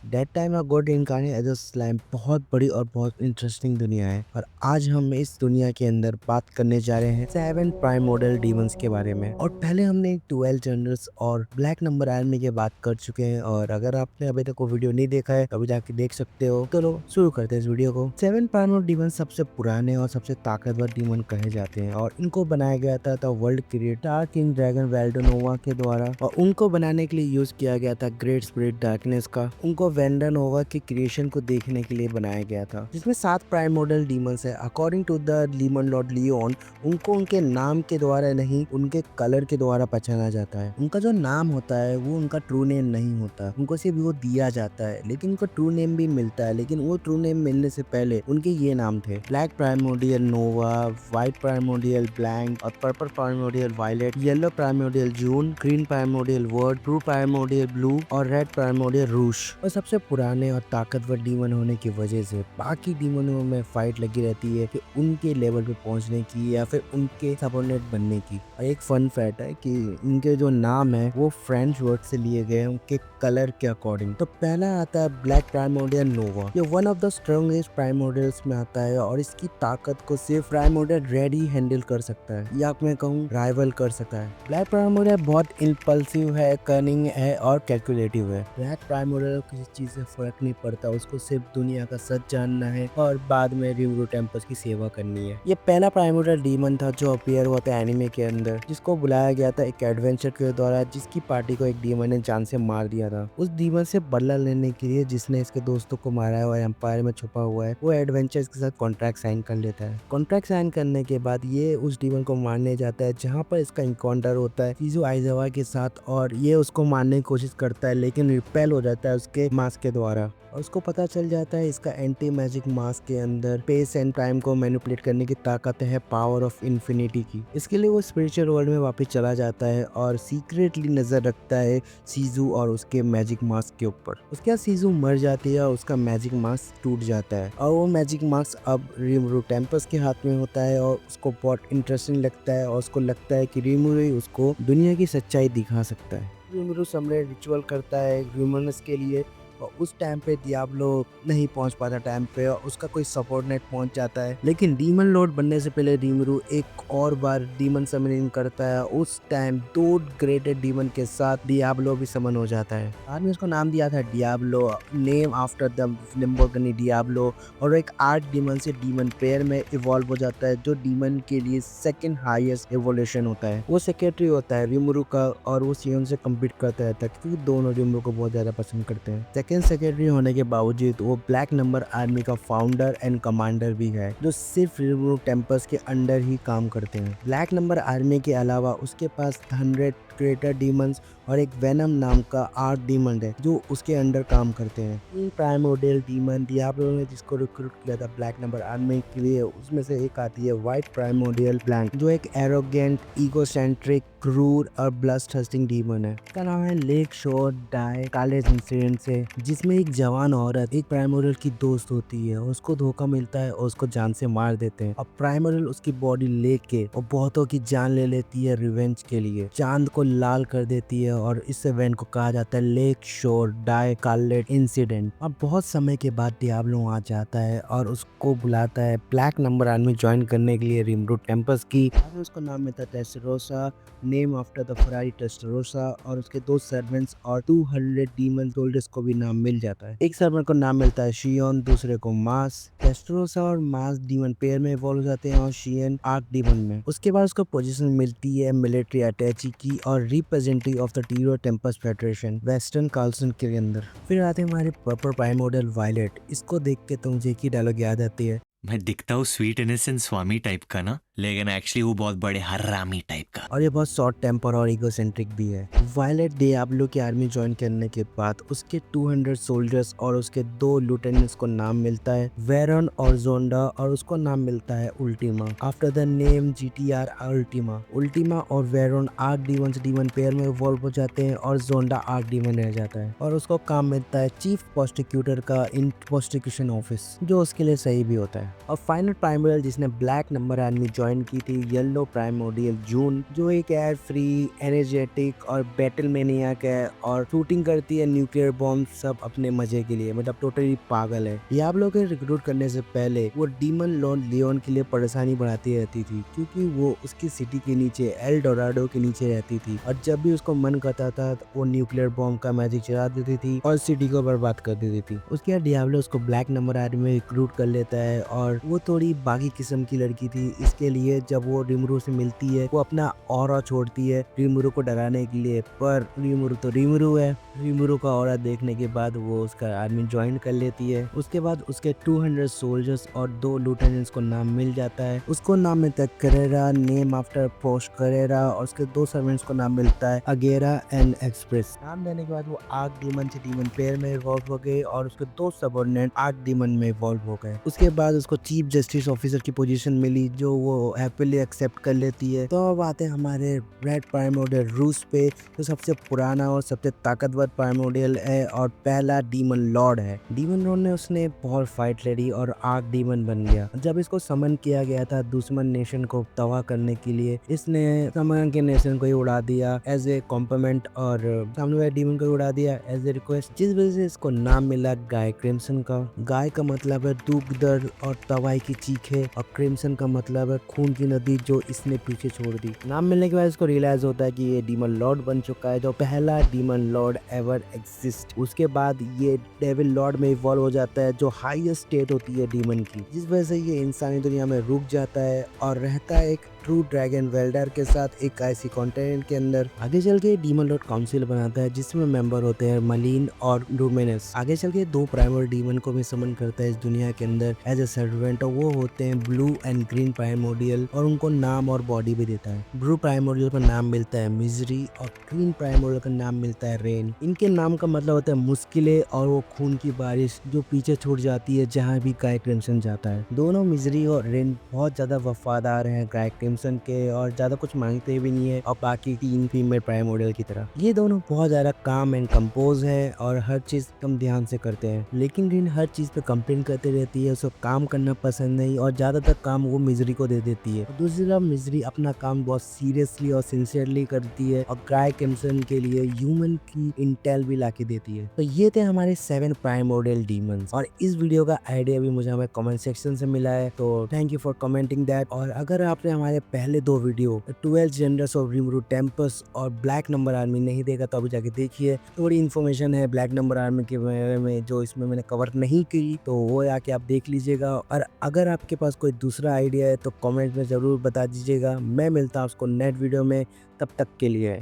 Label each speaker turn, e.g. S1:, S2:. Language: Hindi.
S1: डेड टाइम और god incarnate as a slam बहुत बड़ी और बहुत इंटरेस्टिंग दुनिया है और आज हम इस दुनिया के अंदर बात करने जा रहे हैं 7 प्राइम मॉडल डीमंस के बारे में। और पहले हमने 12 जनरल्स और ब्लैक नंबर आर्मी की बात कर चुके हैं और अगर आपने अभी तक वो वीडियो नहीं देखा है तो अभी जाके देख सकते हो। चलो शुरू करते हैं इस वीडियो को। 7 प्राइम मॉडल डीमन सबसे पुराने और सबसे ताकतवर डीमन कहे जाते हैं और इनको बनाया गया था वर्ल्ड क्रिएटर किंग ड्रैगन वेल्डोनोवा के द्वारा और उनको बनाने के लिए यूज किया गया था ग्रेट स्पिरिट डार्कनेस का। उनको वेंडानोवा के क्रिएशन को देखने के लिए बनाया गया था, जिसमें 7 प्राइम मॉडल डीमंस है। According to the demon lord Leon, उनको उनके नाम के द्वारा नहीं, उनके कलर के द्वारा पहचाना जाता है। उनका जो नाम होता है वो उनका ट्रू नेम नहीं होता, उनको सिर्फ वो दिया जाता है, लेकिन उनको ट्रू नेम भी मिलता है। लेकिन वो ट्रू नेम मिलने से पहले उनके ये नाम थे: black primordial nova, white primordial blank और purple primordial violet, yellow primordial June, green primordial word, blue primordial blue और रेड प्राइमोडियल रूश। और सबसे पुराने और ताकतवर डीमन होने की वजह से बाकी डीमनों में फाइट लगी रहती है कि उनके लेवल पे पहुंचने की या फिर उनके सबऑर्डिनेट बनने की। और एक फन फैक्ट है कि इनके जो नाम है वो फ्रेंच वर्ड से लिए गए हैं उनके कलर के अकॉर्डिंग। तो पहला आता है ब्लैक प्राइमोडियल नोवा। ये वन ऑफ द स्ट्रॉन्गेस्ट प्राइमोडियल्स में आता है और इसकी ताकत को सिर्फ प्राइमोडियल रेड ही हैंडल कर सकता है, या मैं कहूँ राइवल कर सकता है। ब्लैक प्राइमोडियल बहुत इम्पल्सिव है, कनिंग है और कैलकुलेटिव है। ब्लैक प्राइमोडियल को किसी चीज से फर्क नहीं पड़ता, उसको सिर्फ दुनिया का सच जानना है और बाद में रिमरू टेम्पल्स की सेवा करनी है। ये पहला प्राइमोडियल डीमन था जो अपीयर हुआ था एनिमे के अंदर, जिसको बुलाया गया था एक एडवेंचर के द्वारा, जिसकी पार्टी को एक डीमन ने जान से मार दिया था। उस डीमन से बदला लेने के लिए जिसने इसके दोस्तों को मारा है और एम्पायर में छुपा हुआ है, वो एडवेंचर्स के साथ कॉन्ट्रैक्ट साइन कर लेता है। कॉन्ट्रैक्ट साइन करने के बाद ये उस डीमन को मारने जाता है, जहाँ पर इसका इनकाउंटर होता है शिज़ू आइज़ावा के साथ और ये उसको मारने की कोशिश करता है, लेकिन रिपेल हो जाता है उसके मास्क के द्वारा। और उसको पता चल जाता है इसका एंटी मैजिक मास्क के अंदर स्पेस एंड टाइम को मैनिपुलेट करने की ताकत है, पावर ऑफ इन्फिनिटी की। इसके लिए वो स्पिरिचुअल वर्ल्ड में वापस चला जाता है और सीक्रेटली नजर रखता है सीजू और उसके मैजिक मास्क के ऊपर। उसके बाद सीजू मर जाती है और उसका मैजिक मास्क टूट जाता है और वो मैजिक मास्क अब रिमरू टेम्पस के हाथ में होता है और उसको बहुत इंटरेस्टिंग लगता है और उसको लगता है कि रिमरू ही उसको दुनिया की सच्चाई दिखा सकता है। रिमरू सम्राट रिचुअल करता है ह्यूमनस के लिए और उस टाइम पे डियाब्लो नहीं पहुंच पाता टाइम पे और उसका कोई सपोर्टनेट पहुंच जाता है। लेकिन डीमन लॉर्ड बनने से पहले रिमरू एक और बार डीमन समनिंग करता है। उस टाइम 2 ग्रेटेड डीमन के साथ डियाब्लो भी समन हो जाता है। बाद में उसको नाम दिया था Diablo, name after the Lamborghini Diablo, और एक 8 डीमन से डीमन पेयर में इवॉल्व हो जाता है, जो डीमन के लिए सेकंड हाईएस्ट एवोल्यूशन होता है। वो सेक्रेटरी होता है रिमरू का और वो सियोन से कम्पीट करता रहता है, क्योंकि दोनों रिमरू को बहुत ज्यादा पसंद करते हैं। सेकेंड सेक्रेटरी होने के बावजूद वो ब्लैक नंबर आर्मी का फाउंडर एंड कमांडर भी है, जो सिर्फ रिमरू टेम्पल्स के अंडर ही काम करते हैं। ब्लैक नंबर आर्मी के अलावा उसके पास 100 क्रिएटर डीमंस और एक वेनम नाम का 8 डीमन है जो उसके अंडर काम करते हैं। इन प्राइमोडियल डीमन डियाब्लो ने जिसको रिक्रूट किया था ब्लैक नंबर आर्मी के लिए, उसमें से एक आती है व्हाइट प्राइमोडियल ब्लैंक, जो एक एरोगेंट, इगोसेंट्रिक, क्रूर और ब्लडथर्स्टिंग डीमन है। इसका नाम है लेक शोर डाई कॉलेज इंसिडेंट से, जिसमें एक जवान औरत एक प्राइमोडियल की दोस्त होती है, उसको धोखा मिलता है और उसको जान से मार देते हैं और प्राइमोडियल उसकी बॉडी लेके और बहुतों की जान ले लेती है रिवेंज के लिए, चांद को लाल कर देती है और इस इवेंट को कहा जाता है लेक शोर डाई कॉलेज इंसिडेंट। और बहुत समय के बाद डियाब्लो आ जाता है और उसको बुलाता है ब्लैक नंबर आर्मी ज्वाइन करने के लिए रिमरू टेम्पल्स की। उसको नाम मिलता है टेस्टरोसा, नेम आफ्टर द फरारी टेस्टरोसा, और उसके 2 सर्वेंट्स और 200 डीमन सोल्जर्स को भी नाम मिल जाता है। एक सर्वेंट को नाम मिलता है शियोन, दूसरे को मास। टेस्टरोसा और मास डीमन पेयर में इवॉल्व हो जाते हैं और शियन आर्क डीमन में। उसके बाद उसको पोजीशन मिलती है मिलिट्री अटैची की और representative of the Tiro temples federation western Carlson के अंदर। फिर आते हैं हमारे पर्पल प्राइमोडियल वायलेट। इसको देख के तो मुझे एक ही डायलॉग याद आती है,
S2: मैं दिखता हूँ स्वीट इनोसेंट स्वामी टाइप का ना, लेकिन एक्चुअली वो बहुत बड़े हरामी टाइप का।
S1: और ये बहुत शॉर्ट टेम्पर और इगोसेंट्रिक भी है। वायलेट डियाब्लो की आर्मी ज्वाइन करने के बाद उसके 200 सोल्जर्स और उसके 2 लिeutenants को नाम मिलता है वेरन और जोंडा, और उसको नाम मिलता है उल्टीमा आफ्टर द नेम GTR उल्टीमा। उल्टीमा और वेरन आर्क डीमन से डीमन पेयर में इवॉल्व हो जाते हैं और जोंडा आर्क डीमन रह जाता है और उसको काम मिलता है चीफ प्रोसिक्यूटर का इन प्रोसिक्यूशन ऑफिस, जो उसके लिए सही भी होता है। और फाइनल प्राइमोडियल जिसने black number army join join की थी येलो प्राइमोर्डियल जून, जो एक एयर फ्री, एनर्जेटिक और बैटल मैनियाक है और शूटिंग करती है न्यूक्लियर बॉम्ब सब अपने मजे के लिए, मतलब टोटली पागल है। डियाब्लो के रिक्रूट करने से पहले वो डीमन लॉर्ड लियोन के लिए परेशानी बढ़ाती रहती थी, क्योंकि वो उसकी सिटी के नीचे एल डोराडो के नीचे रहती थी और जब भी उसको मन करता था तो वो न्यूक्लियर बॉम्ब का मैजिक चला देती थी और सिटी को बर्बाद कर देती थी। उसके बाद डियाब्लो उसको ब्लैक नंबर आर्मी में रिक्रूट कर लेता है और वो थोड़ी बागी किस्म की लड़की थी, इसके लिए जब वो रिमरू से मिलती है वो अपना ऑरा छोड़ती है रिमरू को डराने के लिए, पर रिमरू तो रिमरू है। रिमरू का ऑरा देखने के बाद वो उसका आर्मी ज्वाइन कर लेती है। उसके बाद उसके 200 सोल्जर्स और 2 लिeutenants को नाम मिल जाता है। उसको नाम मिलता है Karera, name after post Karera, और उसके 2 सर्वेंट्स को नाम मिलता है अगेरा एंड एक्सप्रेस। नाम देने के बाद वो आर्क डीमन से डीमन पेयर में इवॉल्व हो गए और उसके 2 सबऑर्डिनेट आर्क डीमन में इवॉल्व हो गए। उसके बाद उसको चीफ जस्टिस ऑफिसर की पोजीशन मिली, जो वो हैप्पीली एक्सेप्ट कर लेती है। तो अब आते हैं हमारे रेड प्राइमोर्डियल रूस पे, जो सबसे पुराना और सबसे ताकतवर प्राइमोर्डियल है और पहला डीमन लॉर्ड है। डीमन लॉर्ड ने उसने बहुत फाइट लड़ी और आर्क डीमन बन गया। जब इसको समन किया गया था दुश्मन नेशन को तबाह करने के लिए, इसने समन के नेशन को ही उड़ा दिया एज ए कॉम्प्लीमेंट और सामने वाले डीमन को उड़ा दिया एज ए रिक्वेस्ट, जिस वजह से इसको नाम मिला गाय क्रिम्सन का। गाय का मतलब है दुख, दर्द और तबाही की चीखे और क्रिम्सन का मतलब है खून की नदी जो इसने पीछे छोड़ दी। नाम मिलने के बाद इसको रियलाइज होता है कि ये डीमन लॉर्ड बन चुका है, जो पहला डीमन लॉर्ड एवर एग्जिस्ट। उसके बाद ये डेविल लॉर्ड में इवॉल्व हो जाता है, जो हाईएस्ट स्टेट होती है डीमन की, जिस वजह से ये इंसानी दुनिया में रुक जाता है और रहता है एक ट्रू ड्रैगन वेल्डर के साथ एक ऐसी कॉन्टिनेंट के अंदर। आगे चल के डीमन लॉर्ड काउंसिल बनाता है, जिसमें मेंबर होते हैं मलीन और लूमिनस। आगे चल के 2 प्राइमरी डीमन को भी समन करता है इस दुनिया के अंदर एज ए सर्वेंट, और वो होते हैं ब्लू एंड ग्रीन प्राइमोर्डियल, और उनको नाम और बॉडी भी देता है। ब्लू प्राइमोर्डियल का नाम मिलता है मिजरी और ग्रीन प्राइमोर्डियल का नाम मिलता है रेन। इनके नाम का मतलब होता है मुश्किलें और वो खून की बारिश जो पीछे छूट जाती है जहाँ भी गाय क्रिम्सन जाता है। दोनों मिजरी और रेन बहुत ज्यादा वफादार हैं गाय क्रिम्सन के और ज्यादा कुछ मांगते भी नहीं है, और बाकी 3 फीमेल प्राइमोर्डियल की तरह ये दोनों बहुत ज्यादा काम एंड कंपोज है और हर चीज कम ध्यान से करते हैं। लेकिन ग्रीन हर चीज पे कंप्लेन करते रहती है, उसको काम करना पसंद नहीं और ज्यादातर काम वो मिजरी को दे देती है। दूसरी तरफ मिजरी अपना काम बहुत सीरियसली और सिंसियरली करती है और गाय क्रिम्सन के लिए ह्यूमन की इंटेल भी लाके देती है। तो ये थे हमारे 7 प्राइमोर्डियल डीमंस, और इस वीडियो का आइडिया भी मुझे हमारे कमेंट सेक्शन से मिला है, तो thank you for commenting that. और अगर आपने हमारे पहले 2 वीडियो 12 जेंडर्स ऑफ रिमरू टेम्पस और ब्लैक नंबर आर्मी नहीं देखा तो अभी जाके देखिए। थोड़ी इन्फॉर्मेशन है ब्लैक नंबर आर्मी के बारे में जो इसमें मैंने कवर नहीं की, तो वो आके आप देख लीजिएगा। और अगर आपके पास कोई दूसरा आइडिया है तो कमेंट में जरूर बता दीजिएगा। मैं मिलता हूँ आपको नेक्स्ट वीडियो में, तब तक के लिए।